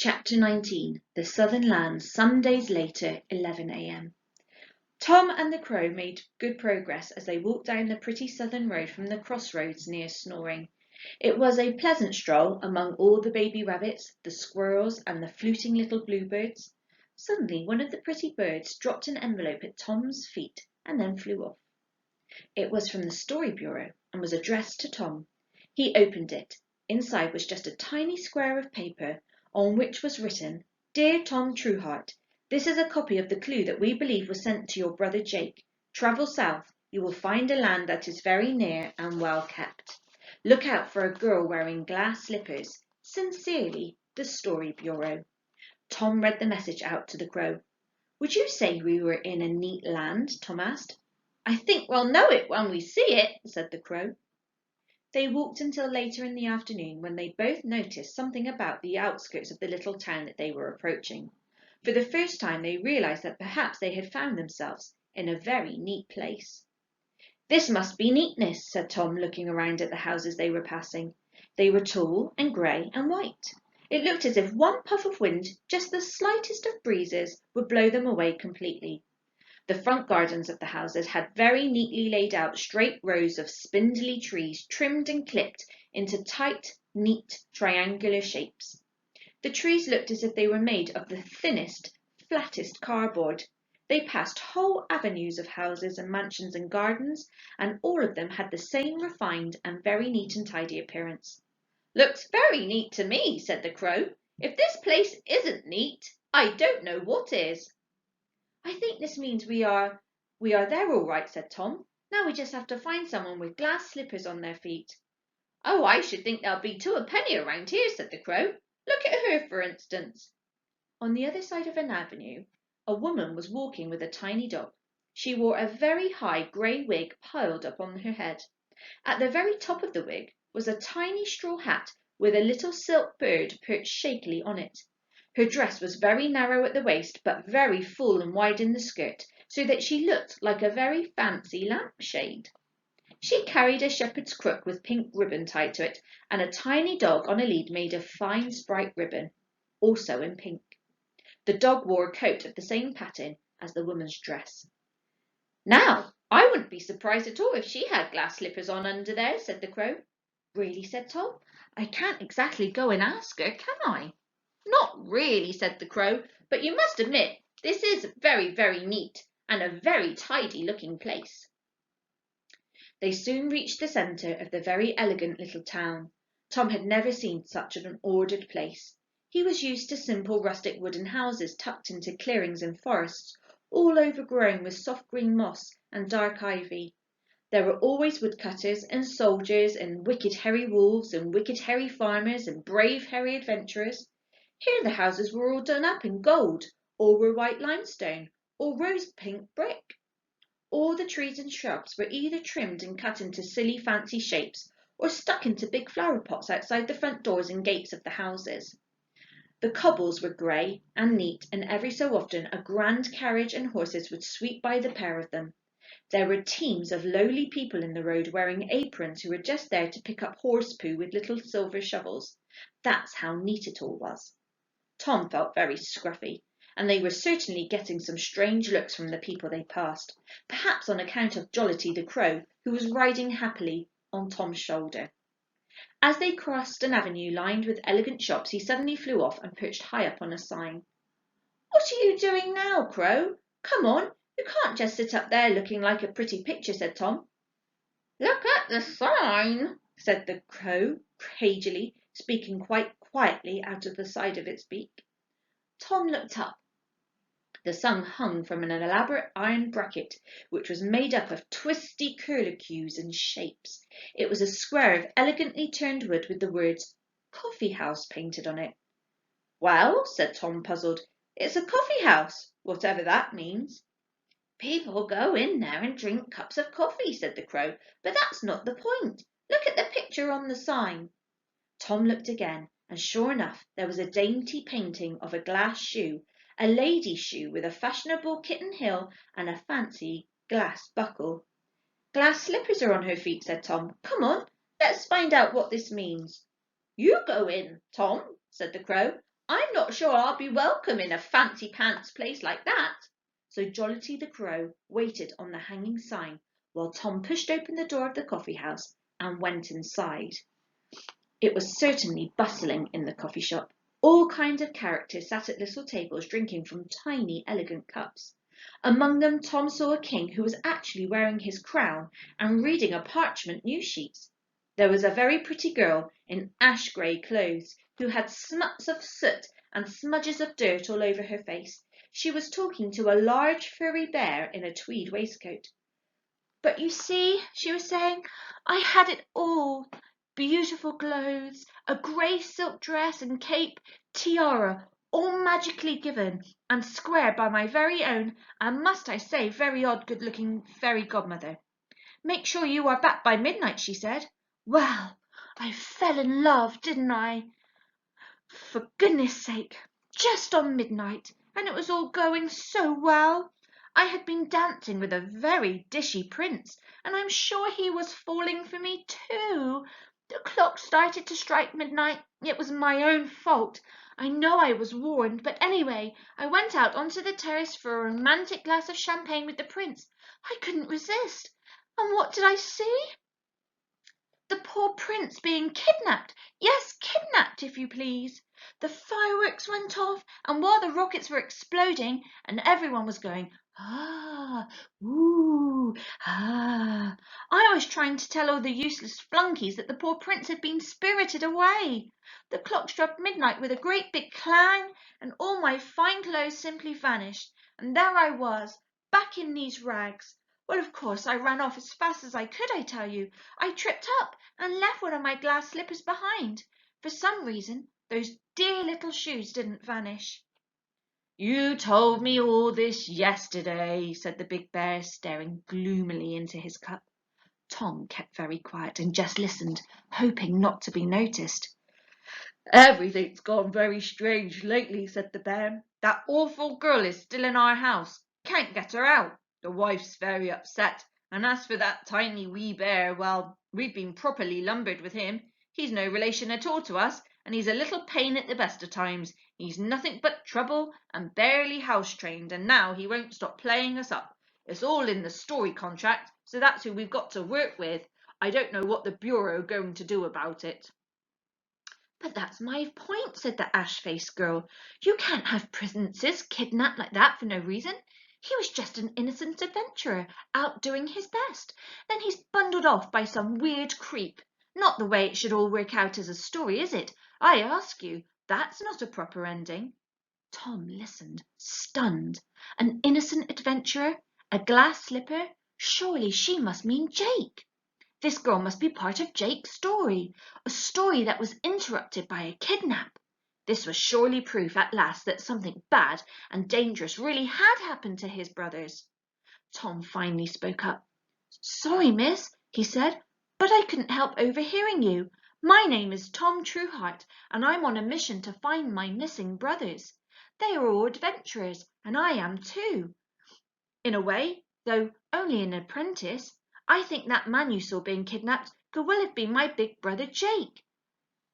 Chapter 19 The Southern Lands, some days later, 11 a.m. Tom and the Crow made good progress as they walked down the pretty southern road from the crossroads near Snoring. It was a pleasant stroll among all the baby rabbits, the squirrels, and the fluting little bluebirds. Suddenly, one of the pretty birds dropped an envelope at Tom's feet and then flew off. It was from the Story Bureau and was addressed to Tom. He opened it. Inside was just a tiny square of paper on which was written, "Dear Tom Trueheart, this is a copy of the clue that we believe was sent to your brother Jake. Travel south. You will find a land that is very near and well kept. Look out for a girl wearing glass slippers. Sincerely, the Story Bureau." Tom read the message out to the Crow. "Would you say we were in a neat land?" Tom asked. "I think we'll know it when we see it," said the Crow. They walked until later in the afternoon, when they both noticed something about the outskirts of the little town that they were approaching. For the first time they realised that perhaps they had found themselves in a very neat place. "This must be neatness," said Tom, looking around at the houses they were passing. They were tall and grey and white. It looked as if one puff of wind, just the slightest of breezes, would blow them away completely. The front gardens of the houses had very neatly laid out straight rows of spindly trees trimmed and clipped into tight, neat, triangular shapes. The trees looked as if they were made of the thinnest, flattest cardboard. They passed whole avenues of houses and mansions and gardens, and all of them had the same refined and very neat and tidy appearance. "Looks very neat to me," said the Crow. "If this place isn't neat, I don't know what is." "I think this means we are there all right," said Tom. "Now we just have to find someone with glass slippers on their feet." "Oh, I should think there'll be two a penny around here," said the Crow. "Look at her, for instance." On the other side of an avenue, a woman was walking with a tiny dog. She wore a very high grey wig piled up on her head. At the very top of the wig was a tiny straw hat with a little silk bird perched shakily on it. Her dress was very narrow at the waist, but very full and wide in the skirt, so that she looked like a very fancy lampshade. She carried a shepherd's crook with pink ribbon tied to it, and a tiny dog on a lead made of fine bright ribbon, also in pink. The dog wore a coat of the same pattern as the woman's dress. "Now, I wouldn't be surprised at all if she had glass slippers on under there," said the Crow. "Really?" said Tom. "I can't exactly go and ask her, can I?" "Not really," said the Crow, "but you must admit this is very, very neat and a very tidy looking place." They soon reached the centre of the very elegant little town. Tom had never seen such an ordered place. He was used to simple rustic wooden houses tucked into clearings and forests, all overgrown with soft green moss and dark ivy. There were always woodcutters and soldiers and wicked hairy wolves and wicked hairy farmers and brave hairy adventurers. Here the houses were all done up in gold, all were white limestone, or rose pink brick. All the trees and shrubs were either trimmed and cut into silly fancy shapes, or stuck into big flower pots outside the front doors and gates of the houses. The cobbles were grey and neat, and every so often a grand carriage and horses would sweep by the pair of them. There were teams of lowly people in the road wearing aprons who were just there to pick up horse poo with little silver shovels. That's how neat it all was. Tom felt very scruffy, and they were certainly getting some strange looks from the people they passed, perhaps on account of Jollity the Crow, who was riding happily on Tom's shoulder. As they crossed an avenue lined with elegant shops, he suddenly flew off and perched high up on a sign. "What are you doing now, Crow? Come on, you can't just sit up there looking like a pretty picture," said Tom. "Look at the sign," said the Crow cagily, speaking quite quietly out of the side of its beak. Tom looked up. The sun hung from an elaborate iron bracket, which was made up of twisty curlicues and shapes. It was a square of elegantly turned wood with the words "Coffee House" painted on it. "Well," said Tom, puzzled, "it's a coffee house, whatever that means." "People go in there and drink cups of coffee," said the Crow, "but that's not the point. Look at the picture on the sign." Tom looked again, and sure enough there was a dainty painting of a glass shoe, a lady's shoe with a fashionable kitten heel and a fancy glass buckle. "Glass slippers are on her feet," said Tom. "Come on, let's find out what this means." "You go in, Tom," said the Crow. I'm not sure I'll be welcome in a fancy pants place like that. So Jollity the Crow waited on the hanging sign while Tom pushed open the door of the coffee house and went inside. It was certainly bustling in the coffee shop. All kinds of characters sat at little tables drinking from tiny, elegant cups. Among them, Tom saw a king who was actually wearing his crown and reading a parchment news sheet. There was a very pretty girl in ash grey clothes who had smuts of soot and smudges of dirt all over her face. She was talking to a large furry bear in a tweed waistcoat. But you see, she was saying, I had it all. Beautiful clothes, a grey silk dress and cape, tiara, all magically given and squared by my very own, and must I say, very odd good-looking fairy godmother. Make sure you are back by midnight, she said. Well, I fell in love, didn't I? For goodness sake, just on midnight, and it was all going so well. I had been dancing with a very dishy prince, and I'm sure he was falling for me too. The clock started to strike midnight. It was my own fault. I know I was warned, but anyway, I went out onto the terrace for a romantic glass of champagne with the prince. I couldn't resist. And what did I see? The poor prince being kidnapped. Yes, kidnapped, if you please. The fireworks went off, and while the rockets were exploding, and everyone was going, ah, ooh, ah, I was trying to tell all the useless flunkies that the poor prince had been spirited away. The clock struck midnight with a great big clang, and all my fine clothes simply vanished, and there I was, back in these rags. Well, of course, I ran off as fast as I could, I tell you. I tripped up and left one of my glass slippers behind. For some reason, those dear little shoes didn't vanish. You told me all this yesterday, said the big bear, staring gloomily into his cup. Tom kept very quiet and just listened, hoping not to be noticed. Everything's gone very strange lately, said the bear. That awful girl is still in our house. Can't get her out. The wife's very upset. And as for that tiny wee bear, well, we've been properly lumbered with him. He's no relation at all to us, and he's a little pain at the best of times. He's nothing but trouble and barely house-trained, and now he won't stop playing us up. It's all in the story contract, so that's who we've got to work with. I don't know what the Bureau are going to do about it. But that's my point, said the ash-faced girl. You can't have princes kidnapped like that for no reason. He was just an innocent adventurer, out doing his best. Then he's bundled off by some weird creep. Not the way it should all work out as a story, is it? I ask you, that's not a proper ending. Tom listened, stunned. An innocent adventurer? A glass slipper? Surely she must mean Jake. This girl must be part of Jake's story, a story that was interrupted by a kidnap. This was surely proof at last that something bad and dangerous really had happened to his brothers. Tom finally spoke up. Sorry, miss, he said, but I couldn't help overhearing you. My name is Tom Trueheart, and I'm on a mission to find my missing brothers. They are all adventurers, and I am too. In a way, though only an apprentice. I think that man you saw being kidnapped could well have been my big brother Jake.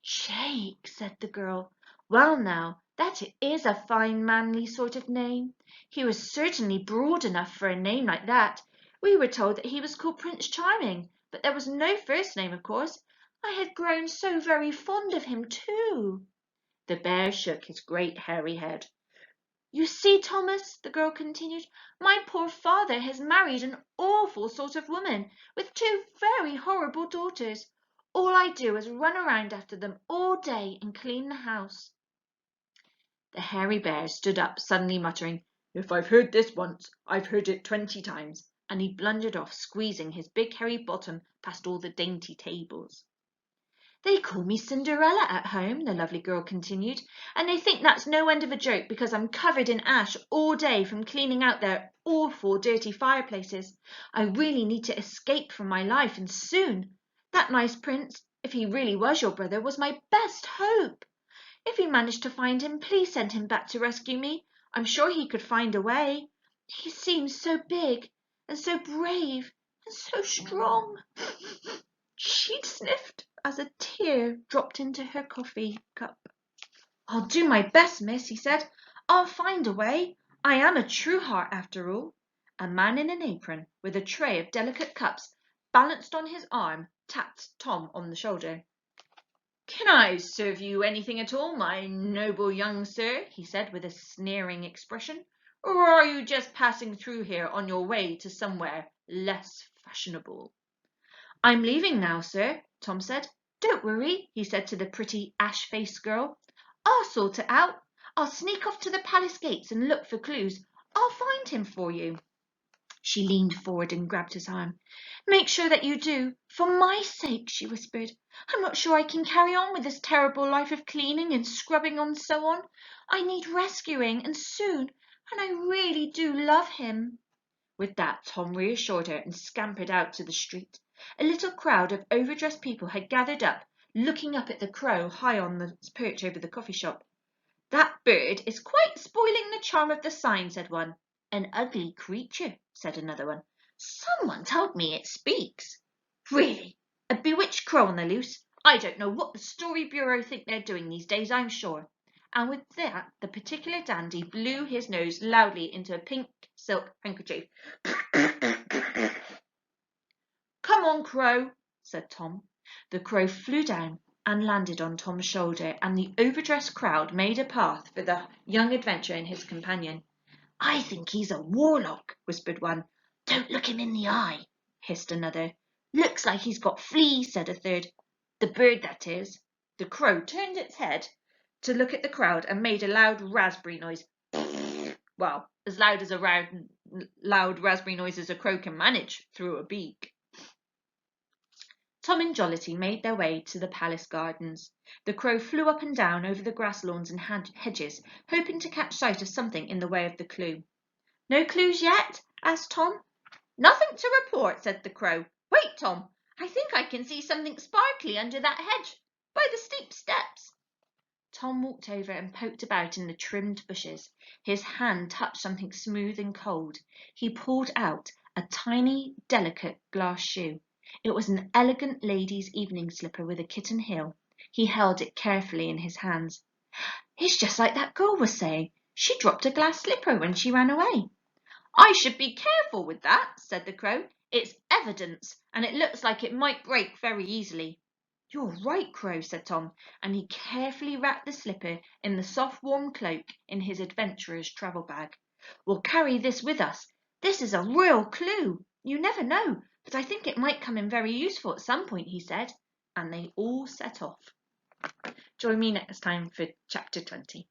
Jake, said the girl. Well now, that is a fine manly sort of name. He was certainly broad enough for a name like that. We were told that he was called Prince Charming, but there was no first name, of course. I had grown so very fond of him too. The bear shook his great hairy head. You see, Thomas, the girl continued, my poor father has married an awful sort of woman with two very horrible daughters. All I do is run around after them all day and clean the house. The hairy bear stood up, suddenly muttering, If I've heard this once, I've heard it 20 times, and he blundered off, squeezing his big hairy bottom past all the dainty tables. They call me Cinderella at home, the lovely girl continued, and they think that's no end of a joke because I'm covered in ash all day from cleaning out their awful dirty fireplaces. I really need to escape from my life, and soon. That nice prince, if he really was your brother, was my best hope. If you manage to find him, please send him back to rescue me. I'm sure he could find a way. He seems so big and so brave and so strong. She sniffed as a tear dropped into her coffee cup. I'll do my best, miss, he said. I'll find a way. I am a Trueheart after all. A man in an apron, with a tray of delicate cups balanced on his arm, tapped Tom on the shoulder. Can I serve you anything at all, my noble young sir? He said with a sneering expression. Or are you just passing through here on your way to somewhere less fashionable? I'm leaving now, sir, Tom said. Don't worry, he said to the pretty ash-faced girl. I'll sort it out. I'll sneak off to the palace gates and look for clues. I'll find him for you. She leaned forward and grabbed his arm. Make sure that you do. For my sake, she whispered. I'm not sure I can carry on with this terrible life of cleaning and scrubbing and so on. I need rescuing, and soon, and I really do love him. With that, Tom reassured her and scampered out to the street. A little crowd of overdressed people had gathered up, looking up at the crow high on the perch over the coffee shop. That bird is quite spoiling the charm of the sign, said one. An ugly creature, said another one. Someone told me it speaks. Really? A bewitched crow on the loose? I don't know what the Story Bureau think they're doing these days, I'm sure. And with that, the particular dandy blew his nose loudly into a pink silk handkerchief. Come on, Crow, said Tom. The crow flew down and landed on Tom's shoulder, and the overdressed crowd made a path for the young adventurer and his companion. I think he's a warlock, whispered one. Don't look him in the eye, hissed another. Looks like he's got fleas, said a third. The bird, that is. The crow turned its head to look at the crowd and made a loud raspberry noise. Well, as loud as a loud raspberry noise as a crow can manage through a beak. Tom and Jollity made their way to the palace gardens. The crow flew up and down over the grass lawns and hedges, hoping to catch sight of something in the way of the clue. No clues yet? Asked Tom. Nothing to report, said the crow. Wait, Tom, I think I can see something sparkly under that hedge, by the steep steps. Tom walked over and poked about in the trimmed bushes. His hand touched something smooth and cold. He pulled out a tiny, delicate glass shoe. It was an elegant lady's evening slipper with a kitten heel. He held it carefully in his hands. It's just like that girl was saying. She dropped a glass slipper when she ran away. I should be careful with that, said the crow. It's evidence, and it looks like it might break very easily. You're right, Crow, said Tom, and he carefully wrapped the slipper in the soft, warm cloak in his adventurer's travel bag. We'll carry this with us. This is a real clue. You never know, but I think it might come in very useful at some point, he said, and they all set off. Join me next time for Chapter 20.